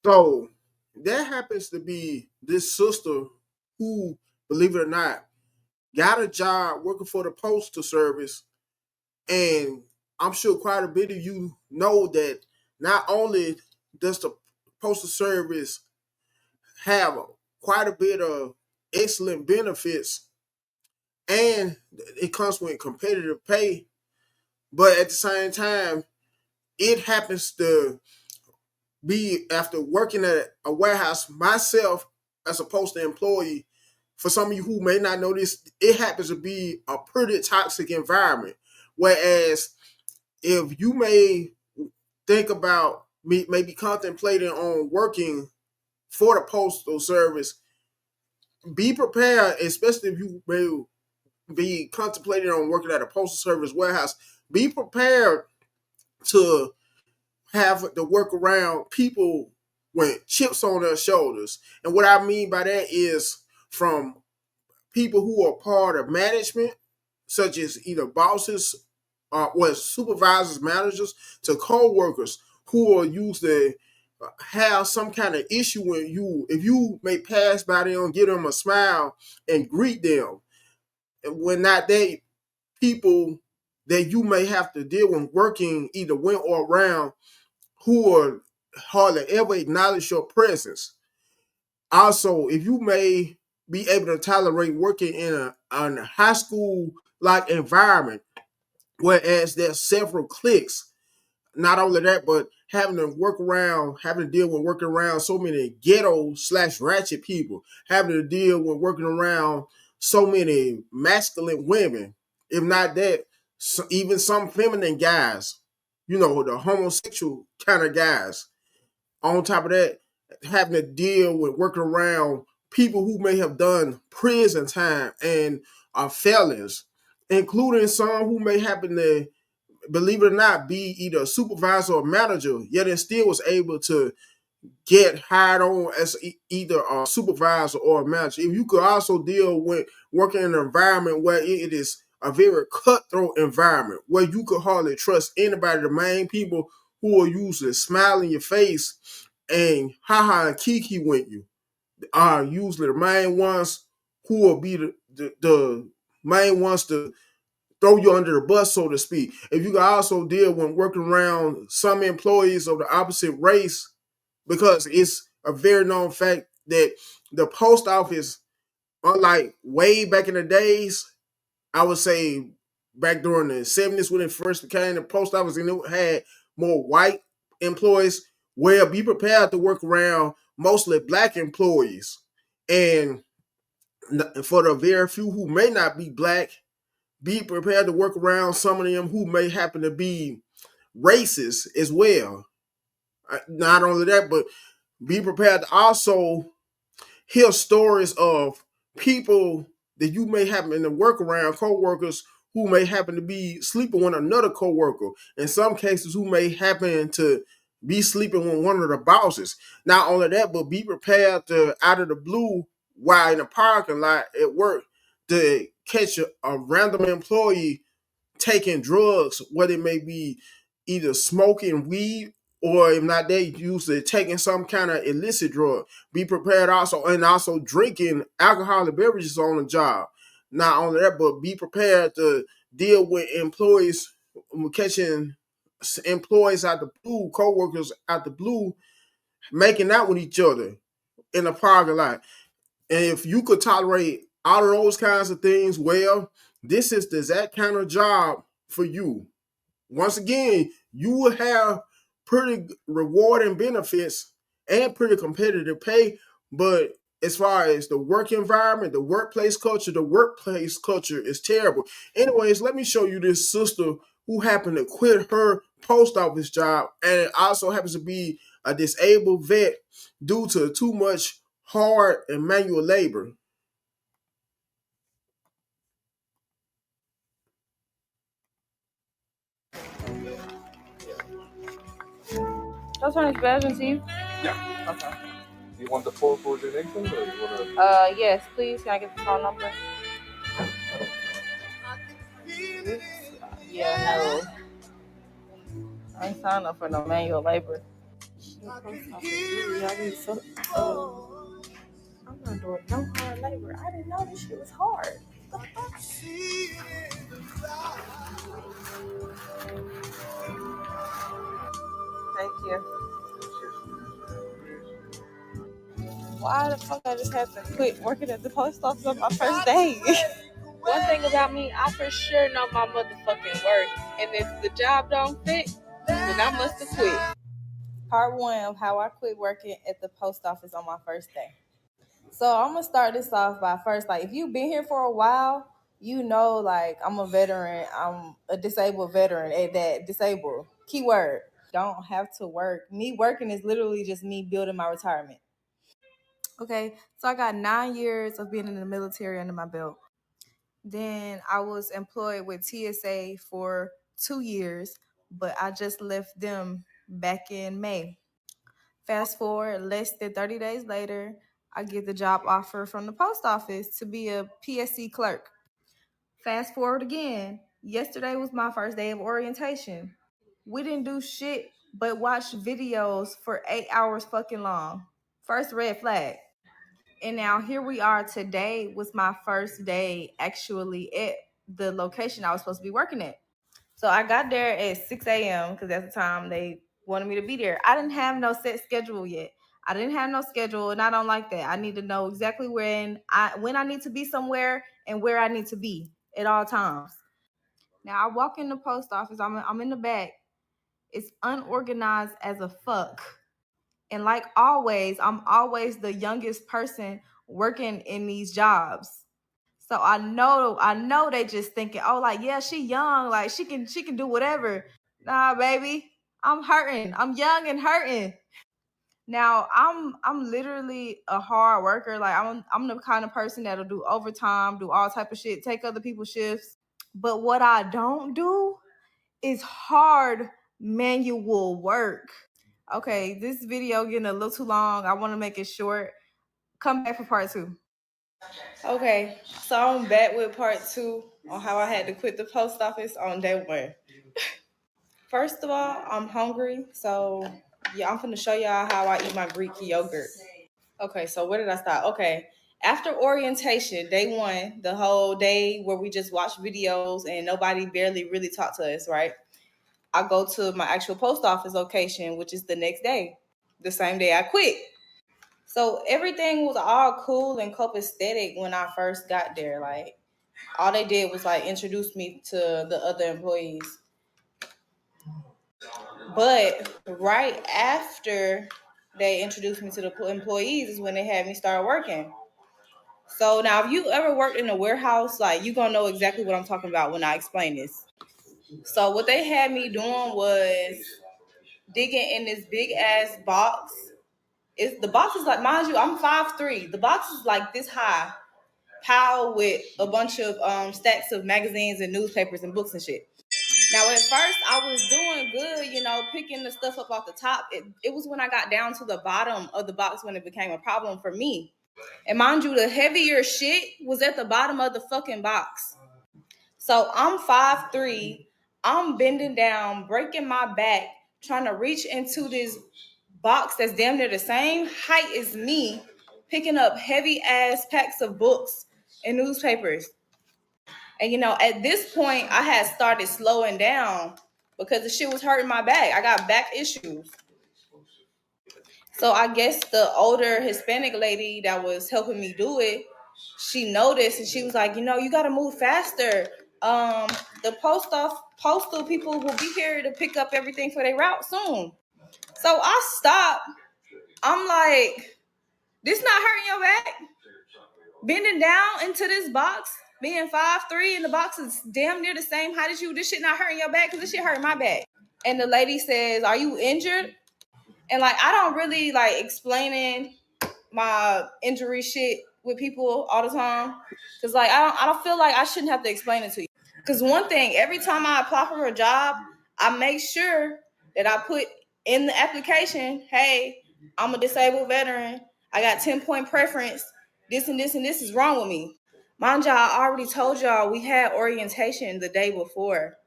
So that happens to be this sister who, believe it or not, got a job working for the Postal Service. And I'm sure quite a bit of you know that not only does the Postal Service have quite a bit of excellent benefits and it comes with competitive pay, but at the same time, it happens to be after working at a warehouse myself as a postal employee. For some of you who may not know this, it happens to be a pretty toxic environment. Whereas if you may think about maybe contemplating on working for the postal service, be prepared, especially if you may be contemplating on working at a postal service warehouse. Be prepared to have to work around people with chips on their shoulders. And what I mean by that is from people who are part of management, such as either bosses or supervisors, managers, to co-workers who are used to have some kind of issue with you. If you may pass by them, give them a smile and greet them, and when not they people that you may have to deal with working either with or around who are hardly ever acknowledge your presence. Also, if you may be able to tolerate working in a high school like environment, whereas there's several cliques. Not only that, but having to work around, having to deal with working around so many ghetto slash ratchet people, having to deal with working around so many masculine women. If not that, even some feminine guys, the homosexual kind of guys. On top of that, having to deal with working around people who may have done prison time and are felons, including some who may happen to, believe it or not, be either a supervisor or manager, yet it still was able to get hired on as either a supervisor or a manager. If you could also deal with working in an environment where it is a very cutthroat environment, where you could hardly trust anybody, the main people who are usually smiling in your face and haha and kiki with you are usually the main ones who will be the main ones to throw you under the bus, so to speak. If you can also deal when working around some employees of the opposite race, because it's a very known fact that the post office, unlike way back in the days, I would say back during the 70s when it first became the post office and it had more white employees, well, be prepared to work around mostly black employees. And for the very few who may not be black, be prepared to work around some of them who may happen to be racist as well. Not only that, but be prepared to also hear stories of people that you may happen to work around, co-workers who may happen to be sleeping with another co-worker. In some cases, who may happen to be sleeping with one of the bosses. Not only that, but be prepared to, out of the blue, while in a parking lot at work, to catch a random employee taking drugs, whether it may be either smoking weed or if not, they usually taking some kind of illicit drug. Be prepared also, and also drinking alcoholic beverages on the job. Not only that, but be prepared to deal with employees, catching employees out the blue, co-workers out the blue, making out with each other in a parking lot. And if you could tolerate all of those kinds of things, well, this is the exact kind of job for you. Once again, you will have pretty rewarding benefits and pretty competitive pay. But as far as the work environment, the workplace culture is terrible. Anyways, let me show you this sister who happened to quit her post office job and also happens to be a disabled vet due to too much hard and manual labor. Those one is better than Steve? Yeah. Okay. You want the full coordination or you want to? Yes, please. Can I get the phone number? Yeah, no. I ain't signed up for no manual labor. I'm not doing no hard labor. I didn't know this shit was hard. Thank you. Why the fuck I just had to quit working at the post office on my first day? One thing about me, I for sure know my motherfucking worth. And if the job don't fit, then I must have quit. Part 1 of how I quit working at the post office on my first day. So I'm gonna start this off by first, like, if you've been here for a while, you know, like, I'm a veteran. I'm a disabled veteran at that. Disabled. Keyword. Don't have to work. Me working is literally just me building my retirement. Okay, so I got 9 years of being in the military under my belt. Then I was employed with TSA for 2 years, but I just left them back in May. Fast forward, less than 30 days later, I get the job offer from the post office to be a PSC clerk. Fast forward again, yesterday was my first day of orientation. We didn't do shit but watch videos for 8 hours fucking long. First red flag. And now here we are. Today was my first day actually at the location I was supposed to be working at. So I got there at 6 a.m. because that's the time they wanted me to be there. I didn't have no set schedule yet. I didn't have no schedule, and I don't like that. I need to know exactly when I need to be somewhere and where I need to be at all times. Now I walk in the post office. I'm in the back. It's unorganized as a fuck. And like always, I'm always the youngest person working in these jobs. So I know they just thinking, oh, like, yeah, she young, like she can do whatever. Nah, baby, I'm hurting. I'm young and hurting. Now I'm literally a hard worker. Like I'm the kind of person that'll do overtime, do all type of shit, take other people's shifts. But what I don't do is hard manual work. Okay, this video getting a little too long. I want to make it short. Come back for part 2. Okay, so I'm back with part 2 on how I had to quit the post office on day 1. First of all, I'm hungry, so yeah, I'm gonna show y'all how I eat my Greek yogurt. Okay, so where did I stop? Okay, after orientation, day 1, the whole day where we just watch videos and nobody barely really talked to us, right? I go to my actual post office location, which is the next day, the same day I quit. So everything was all cool and copacetic when I first got there. Like, all they did was like introduce me to the other employees. But right after they introduced me to the employees is when they had me start working. So now, if you ever worked in a warehouse, like, you gonna know exactly what I'm talking about when I explain this. So what they had me doing was digging in this big ass box. The box is like, mind you, I'm 5'3". The box is like this high, piled with a bunch of stacks of magazines and newspapers and books and shit. Now, at first, I was doing good, picking the stuff up off the top. It was when I got down to the bottom of the box when it became a problem for me. And mind you, the heavier shit was at the bottom of the fucking box. So I'm 5'3". I'm bending down, breaking my back, trying to reach into this box that's damn near the same height as me, picking up heavy ass packs of books and newspapers. And at this point, I had started slowing down because the shit was hurting my back. I got back issues. So I guess the older Hispanic lady that was helping me do it, she noticed and she was like, you got to move faster. The postal people will be here to pick up everything for their route soon. So I stopped. I'm like, this not hurting your back? Bending down into this box, being 5'3", and the box is damn near the same height as you. This shit not hurting your back? Because this shit hurt my back. And the lady says, are you injured? And like, I don't really like explaining my injury shit with people all the time. Because like, I don't feel like I shouldn't have to explain it to you. Because one thing, every time I apply for a job, I make sure that I put in the application, hey, I'm a disabled veteran. I got 10-point preference. This and this and this is wrong with me. Mind y'all, I already told y'all we had orientation the day before.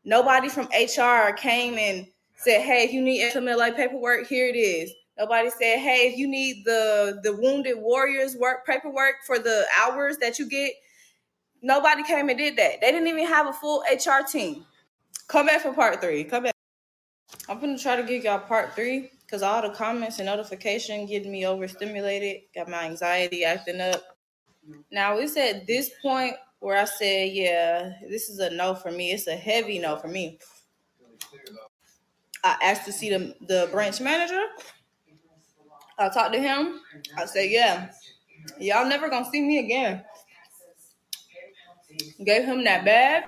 Nobody from HR came and Said, hey, if you need FMLA paperwork, here it is. Nobody said, hey, if you need the wounded warriors work paperwork for the hours that you get, nobody came and did that. They didn't even have a full HR team. Come back for part 3. Come back. I'm gonna try to give y'all part 3 because all the comments and notification getting me overstimulated, got my anxiety acting up. Now it's at this point where I said, yeah, this is a no for me. It's a heavy no for me. I asked to see the branch manager. I talked to him. I said, yeah, y'all never gonna see me again. Gave him that badge.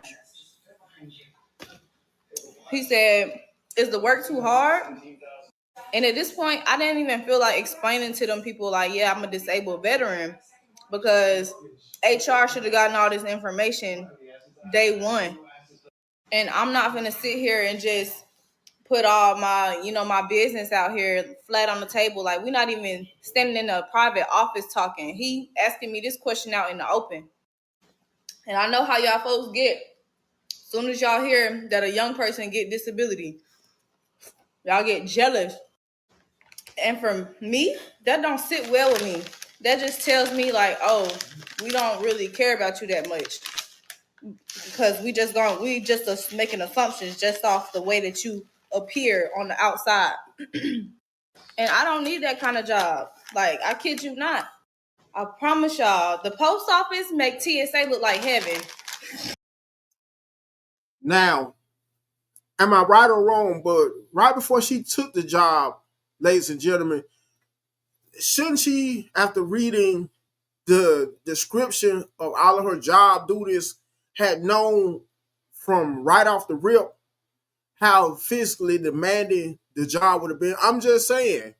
He said, is the work too hard? And at this point, I didn't even feel like explaining to them people like, yeah, I'm a disabled veteran, because HR should have gotten all this information day one. And I'm not gonna sit here and just put all my, my business out here flat on the table. Like, we're not even standing in a private office talking. He asking me this question out in the open. And I know how y'all folks get. As soon as y'all hear that a young person get disability, y'all get jealous. And for me, that don't sit well with me. That just tells me like, oh, we don't really care about you that much. Because we just making assumptions just off the way that you appear on the outside. And I don't need that kind of job. Like, I kid you not. I promise y'all, the post office make TSA look like heaven. Now, am I right or wrong? But right before she took the job, ladies and gentlemen, shouldn't she, after reading the description of all of her job duties, had known from right off the rip how physically demanding the job would have been? I'm just saying,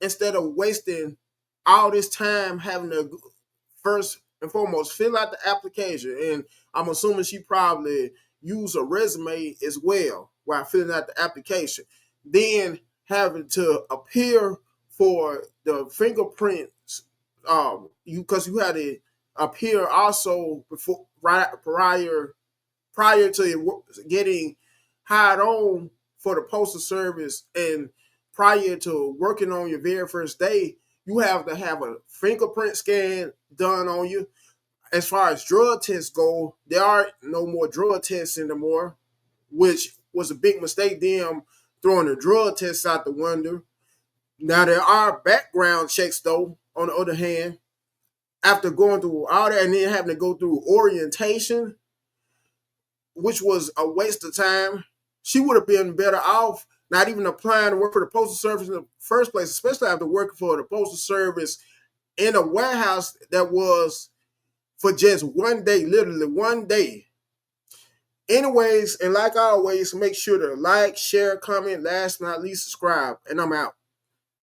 instead of wasting all this time having to first and foremost fill out the application, and I'm assuming she probably used a resume as well while filling out the application, then having to appear for the fingerprints, because you had to appear also before prior to getting hired on for the postal service, and prior to working on your very first day, you have to have a fingerprint scan done on you. As far as drug tests go, there are no more drug tests anymore, which was a big mistake, them throwing the drug tests out the window. Now, there are background checks, though, on the other hand. After going through all that and then having to go through orientation, which was a waste of time, she would have been better off not even applying to work for the Postal Service in the first place, especially after working for the Postal Service in a warehouse that was for just one day, literally one day. Anyways, and like always, make sure to like, share, comment, last but not least, subscribe. And I'm out.